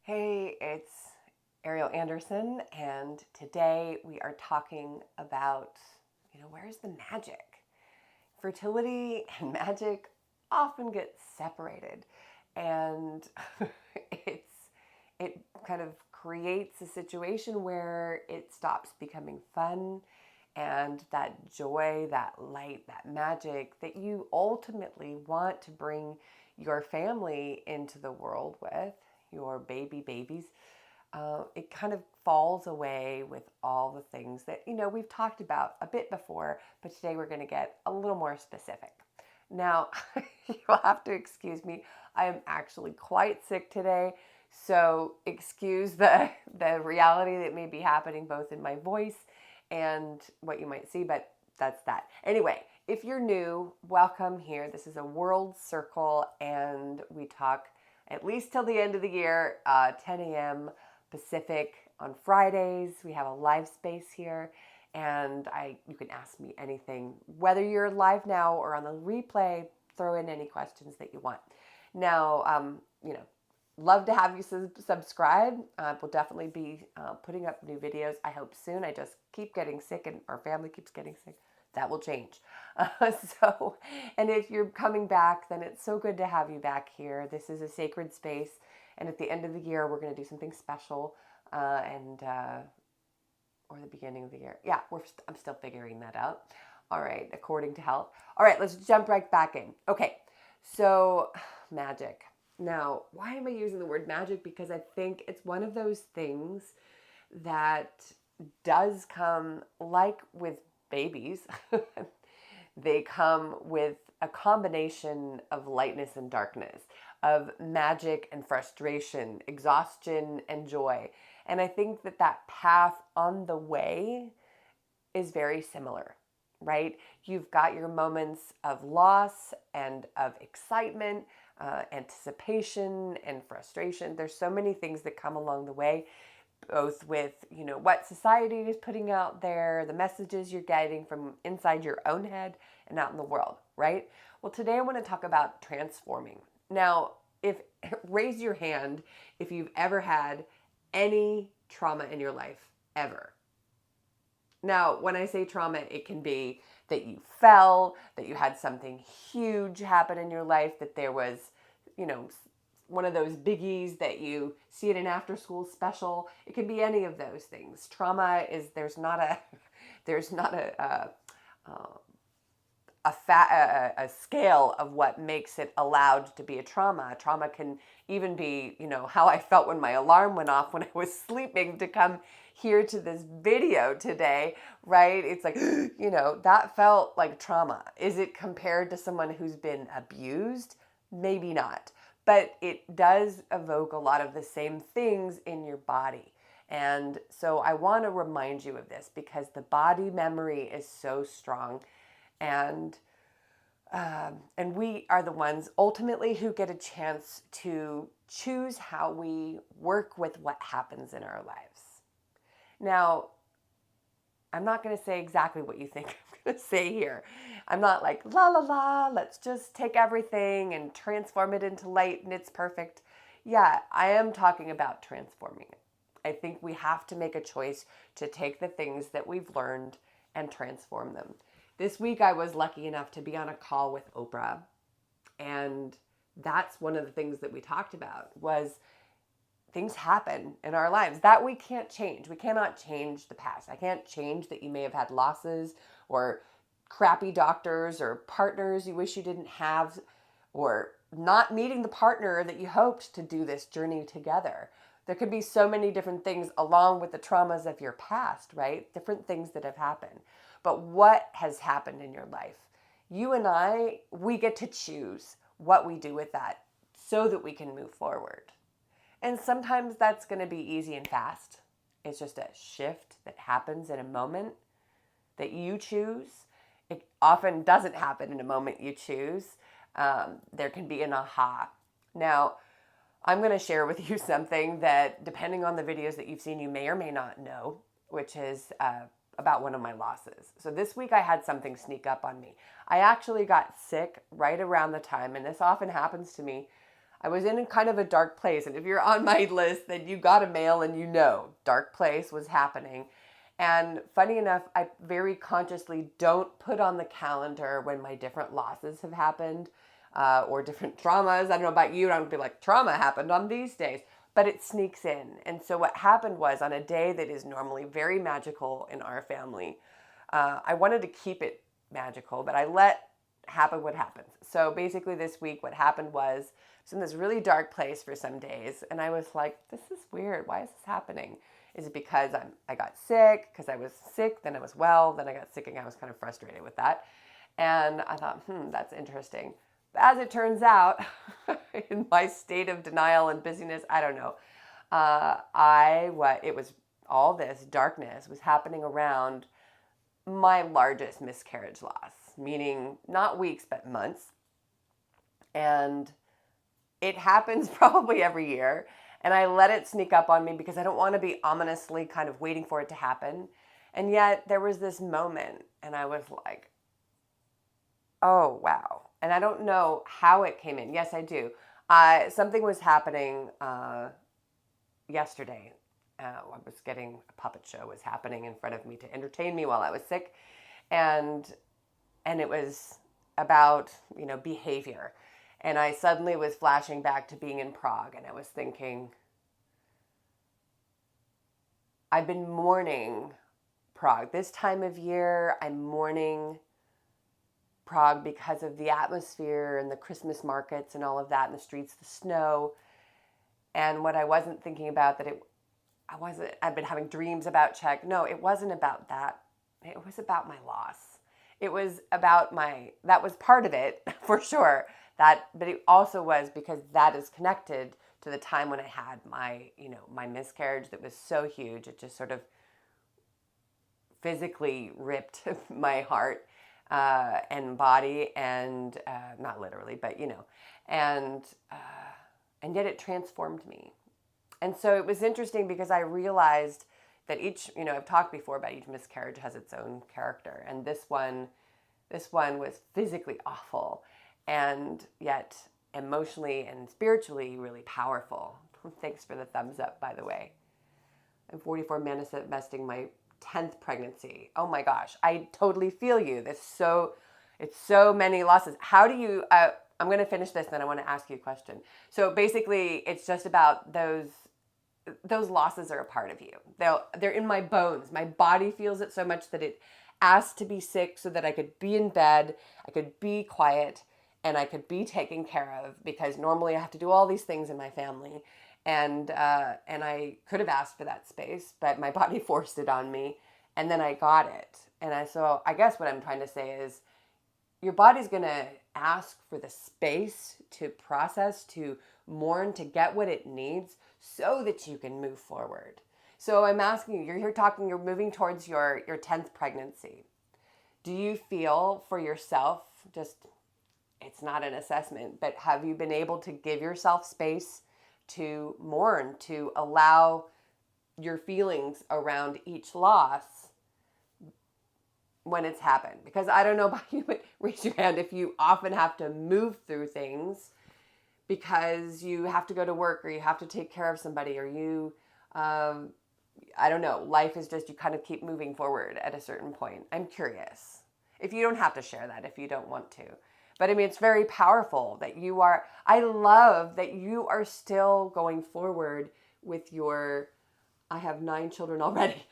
Hey, it's Ariel Anderson, and today we are talking about, where's the magic? Fertility and magic often get separated, and it's it kind of creates a situation where it stops becoming fun and that joy, that light, that magic that you ultimately want to bring your family into the world with, your babies, it kind of falls away with all the things that, we've talked about a bit before, but today we're going to get a little more specific. Now, you'll have to excuse me. I am actually quite sick today, so excuse the reality that may be happening both in my voice and what you might see, but that's that. Anyway, if you're new, welcome here. This is a world circle, and we talk at least till the end of the year, 10 a.m. Pacific on Fridays. We have a live space here, and you can ask me anything, whether you're live now or on the replay. Throw in any questions that you want. Now, love to have you subscribe. We'll definitely be putting up new videos, I hope soon. I just keep getting sick, and our family keeps getting sick. That will change. And if you're coming back, then it's so good to have you back here. This is a sacred space, and at the end of the year, we're going to do something special, or the beginning of the year. Yeah, I'm still figuring that out. All right, according to health. All right, let's jump right back in. Okay, so magic. Now, why am I using the word magic? Because I think it's one of those things that does come, like with babies, they come with a combination of lightness and darkness, of magic and frustration, exhaustion and joy. And I think that path on the way is very similar, right? You've got your moments of loss and of excitement, anticipation and frustration. There's so many things that come along the way, both with, what society is putting out there, the messages you're getting from inside your own head and out in the world, right? Well, today I want to talk about transforming. Now, raise your hand if you've ever had any trauma in your life, ever. Now, when I say trauma, it can be that you fell, that you had something huge happen in your life, that there was, one of those biggies that you see in an after school special. It can be any of those things. Trauma is, there's not a scale of what makes it allowed to be a trauma. Trauma can even be, how I felt when my alarm went off when I was sleeping to come here to this video today, right? It's like, that felt like trauma. Is it compared to someone who's been abused? Maybe not. But it does evoke a lot of the same things in your body. And so I want to remind you of this because the body memory is so strong. And we are the ones ultimately who get a chance to choose how we work with what happens in our lives. Now, I'm not going to say exactly what you think I'm going to say here. I'm not like, la la la, let's just take everything and transform it into light and it's perfect. Yeah, I am talking about transforming it. I think we have to make a choice to take the things that we've learned and transform them. This week I was lucky enough to be on a call with Oprah, and that's one of the things that we talked about was things happen in our lives that we can't change. We cannot change the past. I can't change that you may have had losses or crappy doctors or partners you wish you didn't have, or not meeting the partner that you hoped to do this journey together. There could be so many different things along with the traumas of your past, right? Different things that have happened. But what has happened in your life? You and I, we get to choose what we do with that so that we can move forward. And sometimes that's going to be easy and fast. It's just a shift that happens in a moment that you choose. It often doesn't happen in a moment you choose. There can be an aha. Now, I'm going to share with you something that, depending on the videos that you've seen, you may or may not know, which is about one of my losses. So this week I had something sneak up on me. I actually got sick right around the time, and this often happens to me. I was in kind of a dark place. And if you're on my list, then you got a mail and you know, dark place was happening. And funny enough, I very consciously don't put on the calendar when my different losses have happened or different traumas. I don't know about you, I don't be like, trauma happened on these days, but it sneaks in. And so what happened was on a day that is normally very magical in our family, I wanted to keep it magical, but I let happen what happens. So basically this week, what happened was I was in this really dark place for some days. And I was like, this is weird. Why is this happening? Is it because I got sick? Because I was sick, then I was well, then I got sick and I was kind of frustrated with that. And I thought, that's interesting. But as it turns out, in my state of denial and busyness, I don't know, it was all this darkness was happening around my largest miscarriage loss, meaning not weeks, but months. And it happens probably every year. And I let it sneak up on me because I don't want to be ominously kind of waiting for it to happen. And yet there was this moment and I was like, oh, wow. And I don't know how it came in. Yes, I do. Something was happening yesterday. I was getting a puppet show was happening in front of me to entertain me while I was sick. And it was about, behavior. And I suddenly was flashing back to being in Prague. And I was thinking, I've been mourning Prague. This time of year, I'm mourning Prague because of the atmosphere and the Christmas markets and all of that in the streets, the snow. And what I wasn't thinking about I've been having dreams about Czech. No, it wasn't about that. It was about my loss. It was about that was part of it for sure. But it also was because that is connected to the time when I had my miscarriage that was so huge. It just sort of physically ripped my heart and body and not literally, but and yet it transformed me. And so it was interesting because I realized that each, I've talked before about each miscarriage has its own character. And this one was physically awful and yet emotionally and spiritually really powerful. Thanks for the thumbs up, by the way. I'm 44 manifesting my 10th pregnancy. Oh my gosh, I totally feel you. It's so many losses. How do you, I'm going to finish this, then I want to ask you a question. So basically, it's just about those losses are a part of you. They're in my bones. My body feels it so much that it asked to be sick so that I could be in bed, I could be quiet, and I could be taken care of because normally I have to do all these things in my family. And I could have asked for that space, but my body forced it on me, and then I got it. So I guess what I'm trying to say is your body's going to ask for the space to process, to mourn, to get what it needs so that you can move forward. So I'm asking you, you're moving towards your 10th pregnancy. Do you feel for yourself, it's not an assessment, but have you been able to give yourself space to mourn, to allow your feelings around each loss when it's happened? Because I don't know about you, but raise your hand if you often have to move through things because you have to go to work or you have to take care of somebody or you, I don't know, life is just, you kind of keep moving forward at a certain point. I'm curious. If you don't have to share that, if you don't want to. But I mean, it's very powerful that I love that you are still going forward with I have 9 children already.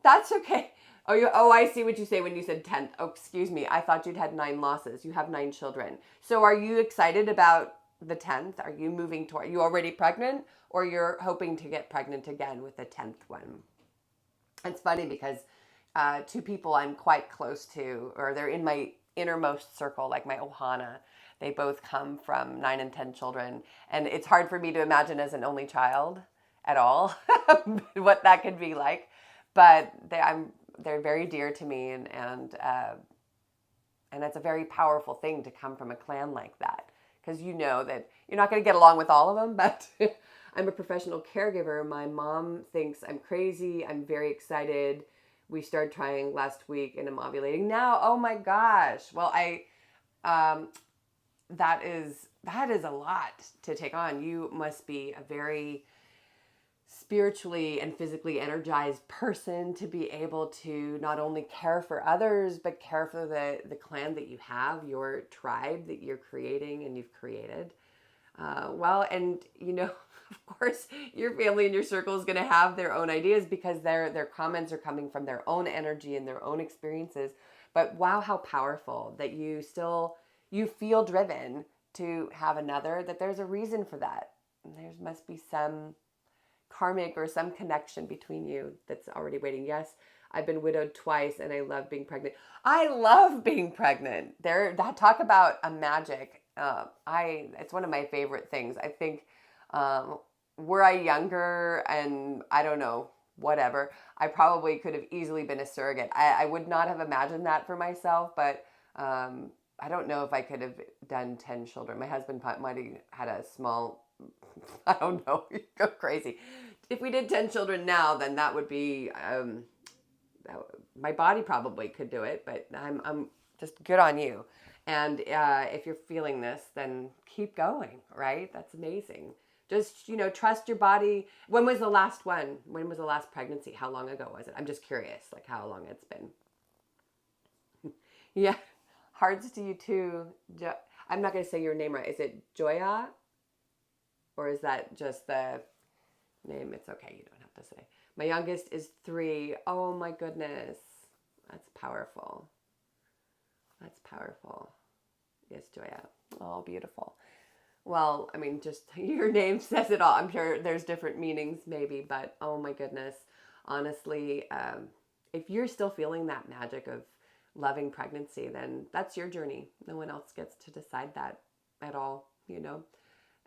That's okay. I see what you say when you said 10th. Oh, excuse me. I thought you'd had 9 losses. You have 9 children. So are you excited about the 10th? Are you moving toward, you already pregnant or you're hoping to get pregnant again with the 10th one? It's funny because 2 people I'm quite close to, or they're in my innermost circle, like my ohana, they both come from 9 and 10 children. And it's hard for me to imagine as an only child at all what that could be like. But they're very dear to me, and it's a very powerful thing to come from a clan like that, because you know that you're not going to get along with all of them. But I'm a professional caregiver. My mom thinks I'm crazy. I'm very excited. We started trying last week, and I'm ovulating now. Oh my gosh! Well, that is that is a lot to take on. You must be a very spiritually and physically energized person to be able to not only care for others, but care for the clan that you have, your tribe that you're creating and you've created. Well, and of course, your family and your circle is going to have their own ideas because their comments are coming from their own energy and their own experiences. But wow, how powerful that you feel driven to have another, that there's a reason for that. There must be some karmic or some connection between you that's already waiting. Yes, I've been widowed twice and I love being pregnant. I love being pregnant. That talk about a magic. It's one of my favorite things. I think, were I younger and I don't know, whatever, I probably could have easily been a surrogate. I would not have imagined that for myself, but I don't know if I could have done 10 children. My husband might have had a small, I don't know, you go crazy. If we did 10 children now, then that would be, my body probably could do it, but I'm just good on you. And if you're feeling this, then keep going, right? That's amazing. Just, trust your body. When was the last one? When was the last pregnancy? How long ago was it? I'm just curious, like how long it's been. Yeah. Hearts to you too. I'm not going to say your name right. Is it Joya? Or is that just the name? It's okay. You don't have to say. My youngest is 3. Oh my goodness. That's powerful. That's powerful. Yes, Joya. Oh, beautiful. Well, I mean, just your name says it all. I'm sure there's different meanings maybe, but oh my goodness. Honestly, if you're still feeling that magic of loving pregnancy, then that's your journey. No one else gets to decide that at all,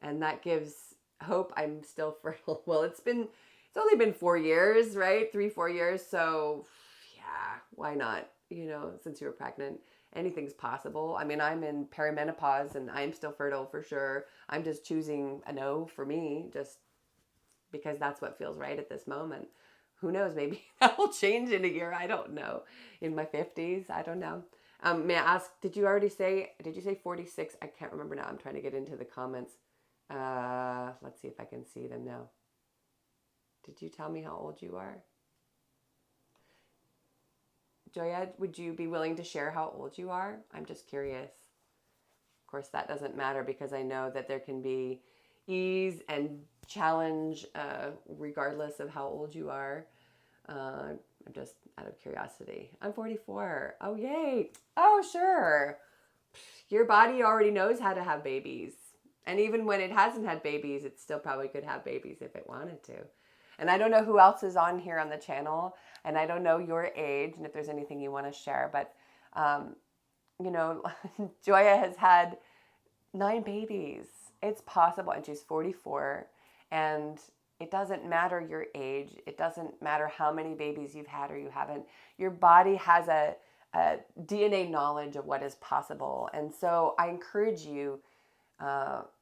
and that gives hope. I'm still fertile. Well, it's only been 4 years, right? 3-4 years. So yeah, why not? Since you were pregnant, anything's possible. I mean, I'm in perimenopause and I'm still fertile for sure. I'm just choosing a no for me, just because that's what feels right at this moment. Who knows? Maybe that will change in a year. I don't know. In my 50s, I don't know. May I ask, did you say 46? I can't remember now. I'm trying to get into the comments. Let's see if I can see them now. Did you tell me how old you are? Joya, would you be willing to share how old you are? I'm just curious. Of course, that doesn't matter because I know that there can be ease and challenge regardless of how old you are. I'm just out of curiosity. I'm 44. Oh, yay. Oh, sure. Your body already knows how to have babies. And even when it hasn't had babies, it still probably could have babies if it wanted to. And I don't know who else is on here on the channel, and I don't know your age and if there's anything you want to share, but, Joya has had 9 babies. It's possible, and she's 44, and it doesn't matter your age. It doesn't matter how many babies you've had or you haven't. Your body has a DNA knowledge of what is possible, and so I encourage you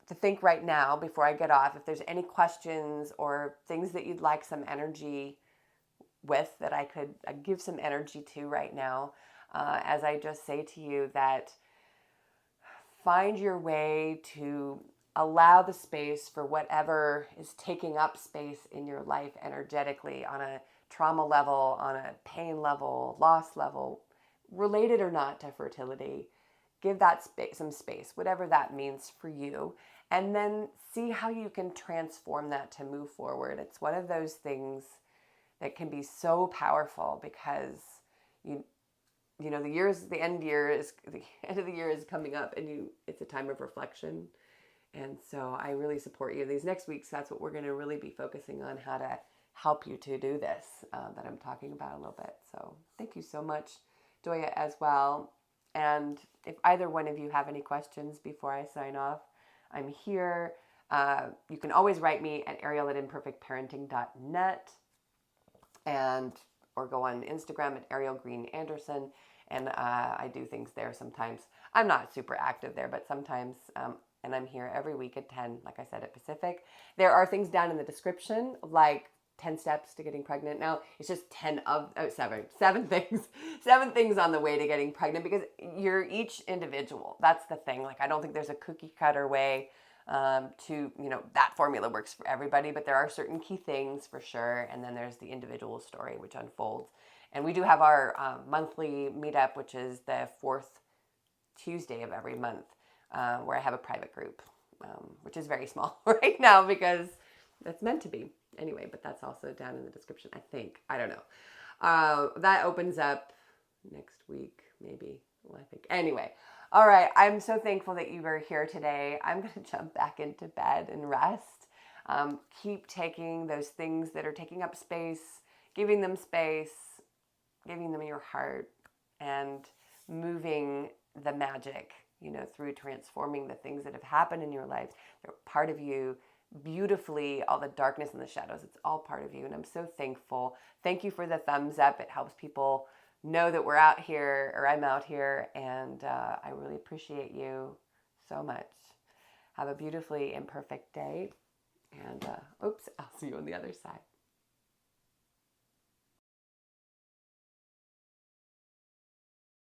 to think right now before I get off, if there's any questions or things that you'd like some energy with, that I could give some energy to right now, as I just say to you that find your way to allow the space for whatever is taking up space in your life energetically, on a trauma level, on a pain level, loss level, related or not to fertility. Give that some space, whatever that means for you, and then see how you can transform that to move forward. It's one of those things that can be so powerful because the end of the year is coming up, and it's a time of reflection. And so I really support you. These next weeks, that's what we're going to really be focusing on, how to help you to do this that I'm talking about a little bit. So thank you so much, Joya, as well. And if either one of you have any questions before I sign off, I'm here. You can always write me at ariel@imperfectparenting.net, or go on Instagram at Ariel Green Anderson. And I do things there sometimes. I'm not super active there, but sometimes, and I'm here every week at 10, like I said, at Pacific. There are things down in the description, like 10 steps to getting pregnant. Now it's just 7 things, 7 things on the way to getting pregnant, because you're each individual. That's the thing. Like, I don't think there's a cookie cutter way to, that formula works for everybody, but there are certain key things for sure. And then there's the individual story, which unfolds. And we do have our monthly meetup, which is the fourth Tuesday of every month, where I have a private group, which is very small right now because that's meant to be anyway, but that's also down in the description, I think. I don't know. That opens up next week, maybe. Well, I think. Anyway, all right. I'm so thankful that you were here today. I'm going to jump back into bed and rest. Keep taking those things that are taking up space, giving them space, giving them your heart, and moving the magic, through transforming the things that have happened in your life. They're part of you beautifully, all the darkness and the shadows. It's all part of you. And I'm so thankful. Thank you for the thumbs up. It helps people know that we're out here, or I'm out here. And I really appreciate you so much. Have a beautifully imperfect day. And I'll see you on the other side.